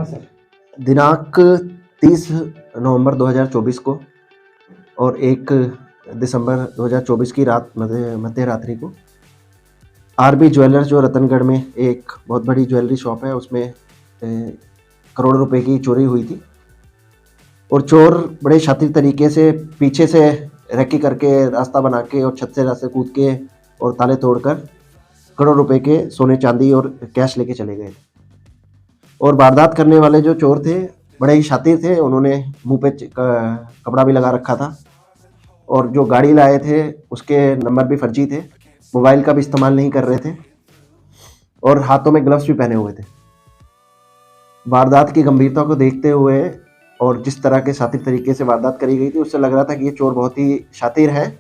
हाँ सर। दिनांक 30 नवंबर 2024 को और 1 दिसंबर 2024 की रात मध्य रात्रि को आरबी ज्वेलर्स जो रतनगढ़ में एक बहुत बड़ी ज्वेलरी शॉप है, उसमें करोड़ों रुपए की चोरी हुई थी। और चोर बड़े शातिर तरीके से पीछे से रेकी करके रास्ता बना के और छत से रास्ते कूद के और ताले तोड़कर करोड़ों रुपए के सोने चांदी और कैश लेके चले गए। और वारदात करने वाले जो चोर थे बड़े ही शातिर थे, उन्होंने मुंह पे कपड़ा भी लगा रखा था और जो गाड़ी लाए थे उसके नंबर भी फर्जी थे, मोबाइल का भी इस्तेमाल नहीं कर रहे थे और हाथों में ग्लव्स भी पहने हुए थे। वारदात की गंभीरता को देखते हुए और जिस तरह के शातिर तरीके से वारदात करी गई थी, उससे लग रहा था कि ये चोर बहुत ही शातिर है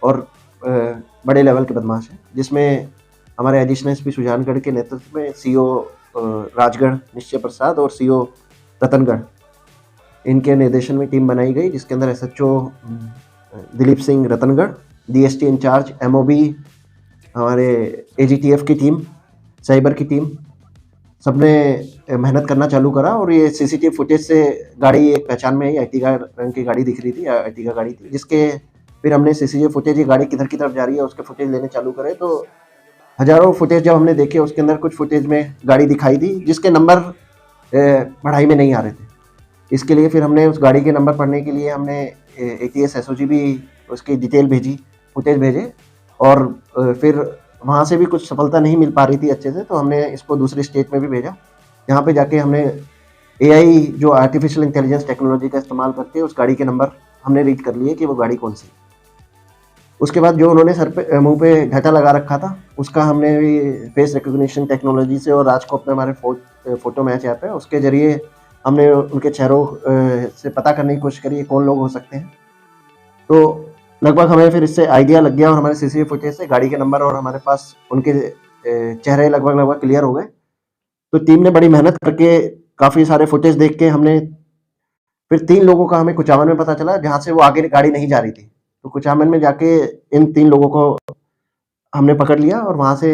और बड़े लेवल के बदमाश है, जिसमें हमारे एडिशनल एसपी सुजानगढ़ के नेतृत्व में सीओ राजगढ़ निश्चय प्रसाद और सीओ रतनगढ़, इनके निर्देशन में टीम बनाई गई, जिसके अंदर SHO Dilip Singh Ratangarh, DST incharge MOB, हमारे एजीटीएफ की टीम, साइबर की टीम, सबने मेहनत करना चालू करा। और ये सीसीटीवी फुटेज से गाड़ी एक पहचान में आई, अर्टिगा रंग की गाड़ी दिख रही थी, अर्टिगा गाड़ी थी, जिसके फिर हमने सीसीटीवी फुटेज, ये गाड़ी किधर की तरफ जा रही है उसके फुटेज लेने चालू करे। तो हजारों फुटेज जब हमने देखे, उसके अंदर कुछ फुटेज में गाड़ी दिखाई दी जिसके नंबर पढ़ाई में नहीं आ रहे थे। इसके लिए फिर हमने उस गाड़ी के नंबर पढ़ने के लिए हमने एटीएस एसओजी भी उसकी डिटेल भेजी, फुटेज भेजे, और फिर वहाँ से भी कुछ सफलता नहीं मिल पा रही थी अच्छे से, तो हमने इसको दूसरे स्टेट में भी भेजा। यहाँ पे जाके हमने एआई जो आर्टिफिशियल इंटेलिजेंस टेक्नोलॉजी का इस्तेमाल करके उस गाड़ी के नंबर हमने रीड कर लिए कि वो गाड़ी कौन सी। उसके बाद जो उन्होंने सर पे मुंह पे घटा लगा रखा था, उसका हमने भी फेस रिकग्निशन टेक्नोलॉजी से और राजकोट में हमारे फोटो मैच ऐप है, उसके जरिए हमने उनके चेहरों से पता करने की कोशिश करी कौन लोग हो सकते हैं। तो लगभग हमें फिर इससे आइडिया लग गया और हमारे सीसीटीवी फुटेज से गाड़ी के नंबर और हमारे पास उनके चेहरे लगभग क्लियर हो गए। तो टीम ने बड़ी मेहनत करके काफ़ी सारे फुटेज देख के हमने फिर 3 लोगों का हमें कुचामन में पता चला, जहाँ से वो आगे गाड़ी नहीं जा रही थी। तो कुचामन में जाके इन 3 लोगों को हमने पकड़ लिया और वहाँ से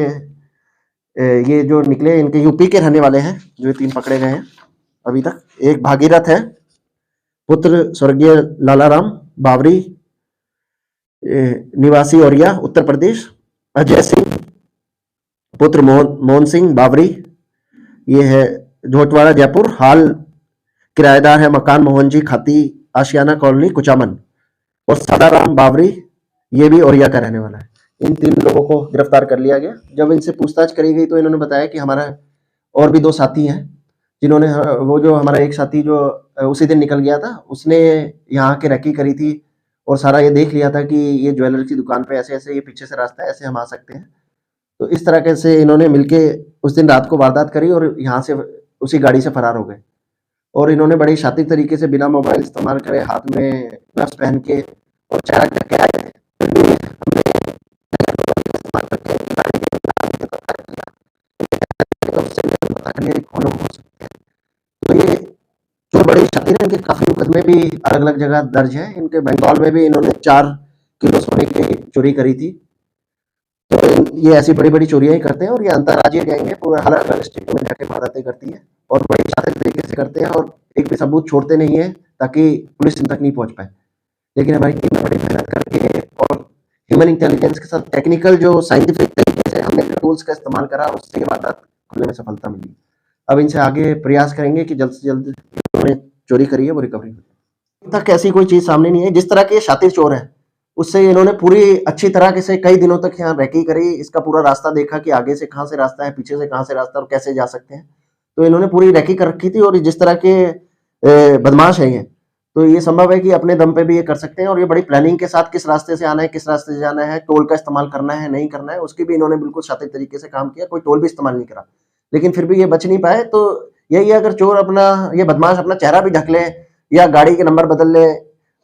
ये जो निकले इनके यूपी के रहने वाले हैं, जो 3 पकड़े गए हैं अभी तक। एक भागीरथ है, पुत्र स्वर्गीय लालाराम बावरी, निवासी औरिया उत्तर प्रदेश। अजय सिंह पुत्र मोहन सिंह बावरी, ये है झोटवाड़ा जयपुर, हाल किराएदार है मकान मोहन जी खाती, आशियाना कॉलोनी कुचामन। और सदाराम बावरी, ये भी औरिया का रहने वाला है। इन 3 लोगों को गिरफ्तार कर लिया गया। जब इनसे पूछताछ करी गई तो इन्होंने बताया कि हमारा और भी 2 साथी हैं, जिन्होंने वो जो हमारा एक साथी जो उसी दिन निकल गया था, उसने यहाँ के रेकी करी थी और सारा ये देख लिया था कि ये ज्वेलरी की दुकान पे ऐसे-ऐसे ये पीछे से रास्ता है, ऐसे हम आ सकते हैं। तो इस तरह से इन्होंने मिलके उस दिन रात को वारदात करी और यहाँ से उसी गाड़ी से फरार हो गए। और इन्होंने बड़े शातिर तरीके से बिना मोबाइल इस्तेमाल करे, हाथ में ग्लव्स पहन के और चेहरा करके आए थे। फिर भी हमने इस्तेमाल करके गाड़ी के पता किया, तो उससे पता करने कौन लोग हो सकते हैं। तो ये जो बड़े शातिर हैं, इनके काफ़ी मुकदमे भी अलग-अलग जगह दर्ज हैं। इनके बंगाल में भी इन्होंने 4 किलो सोने की चोरी करी थी। तो ये ऐसी बड़ी-बड़ी चोरियाँ ही करते हैं और ये अंतर्राज्यीय गैंग है, पूरा अलग-अलग स्टेट में जाके वारदातें करती है और बड़ी शातिर तरीके से करते हैं और एक भी सबूत छोड़ते नहीं है ताकि पुलिस इन तक नहीं पहुँच पाए। लेकिन हमारी टीम ने बड़ी मेहनत करके और ह्यूमन इंटेलिजेंस के साथ टेक्निकल जो साइंटिफिक तरीके से हमने टूल्स का इस्तेमाल करा, उससे ये वारदात खुलने में सफलता मिली। अब इनसे आगे प्रयास करेंगे कि जल्द से जल्द उन्होंने चोरी करी है वो रिकवरी हो। अभी तक ऐसी कोई चीज़ सामने नहीं आई। जिस तरह के ये शातिर चोर हैं, उससे इन्होंने पूरी अच्छी तरह से कई दिनों तक यहाँ रेकी करी, इसका पूरा रास्ता देखा कि आगे से कहाँ से रास्ता है, पीछे से कहाँ से रास्ता है और कैसे जा सकते हैं। तो इन्होंने पूरी रेकी कर रखी थी और जिस तरह के बदमाश हैं ये, तो ये संभव है कि अपने दम पे भी ये कर सकते हैं और ये बड़ी प्लानिंग के साथ किस रास्ते से आना है, किस रास्ते से जाना है, टोल का इस्तेमाल करना है, नहीं करना है, उसकी भी इन्होंने बिल्कुल शातिर तरीके से काम किया। कोई टोल भी इस्तेमाल नहीं करा, लेकिन फिर भी ये बच नहीं पाए। तो यही है, अगर चोर अपना, ये बदमाश अपना चेहरा भी ढक ले या गाड़ी के नंबर बदल ले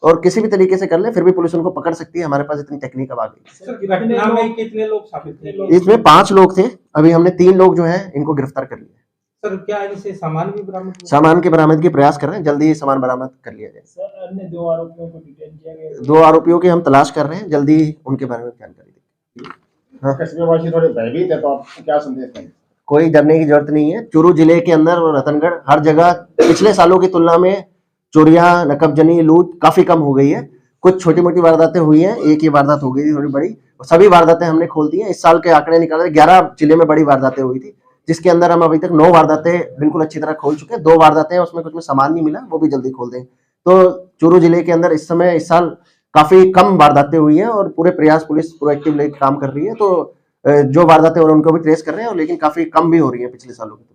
और किसी भी तरीके से कर ले, फिर भी पुलिस उनको पकड़ सकती है। हमारे पास इतनी टेक्निक अब आ गई। घटना में कितने लोग शामिल थे? इसमें 5 लोग थे। अभी हमने 3 लोग जो हैं इनको गिरफ्तार कर लिया। सर, क्या इनसे सामान भी बरामद हुआ? सामान के बरामद की प्रयास कर रहे हैं, जल्दी ही सामान बरामद कर लिया जाए। सर, अन्य 2 आरोपियों को डिटेन किया गया? 2 आरोपियों की हम तलाश कर रहे हैं, जल्दी ही उनके बारे में जानकारी देंगे। कस्बेवासी थोड़े भयभीत है, तो आप क्या संदेश देंगे? कोई डरने की जरूरत नहीं है। चूरू जिले के अंदर और रतनगढ़ हर जगह पिछले सालों की तुलना में चोरियां, नकबजनी, लूट काफी कम हो गई है। कुछ छोटी मोटी वारदातें हुई हैं, एक ही वारदात हो गई थी थोड़ी बड़ी, सभी वारदातें हमने खोल दी हैं। इस साल के आंकड़े निकाले 11 जिले में बड़ी वारदातें हुई थी, जिसके अंदर हम अभी तक 9 वारदातें बिल्कुल अच्छी तरह खोल चुके हैं। 2 वारदातें उसमें कुछ में सामान नहीं मिला, वो भी जल्दी खोल देंगे। तो चूरू जिले के अंदर इस साल काफी कम वारदातें हुई हैं और पूरे प्रयास पुलिस प्रोएक्टिव लेकर काम कर रही है। तो जो वारदातें हो रही हैं उनको भी ट्रेस कर रहे हैं, और लेकिन काफी कम भी हो रही है पिछले सालों की।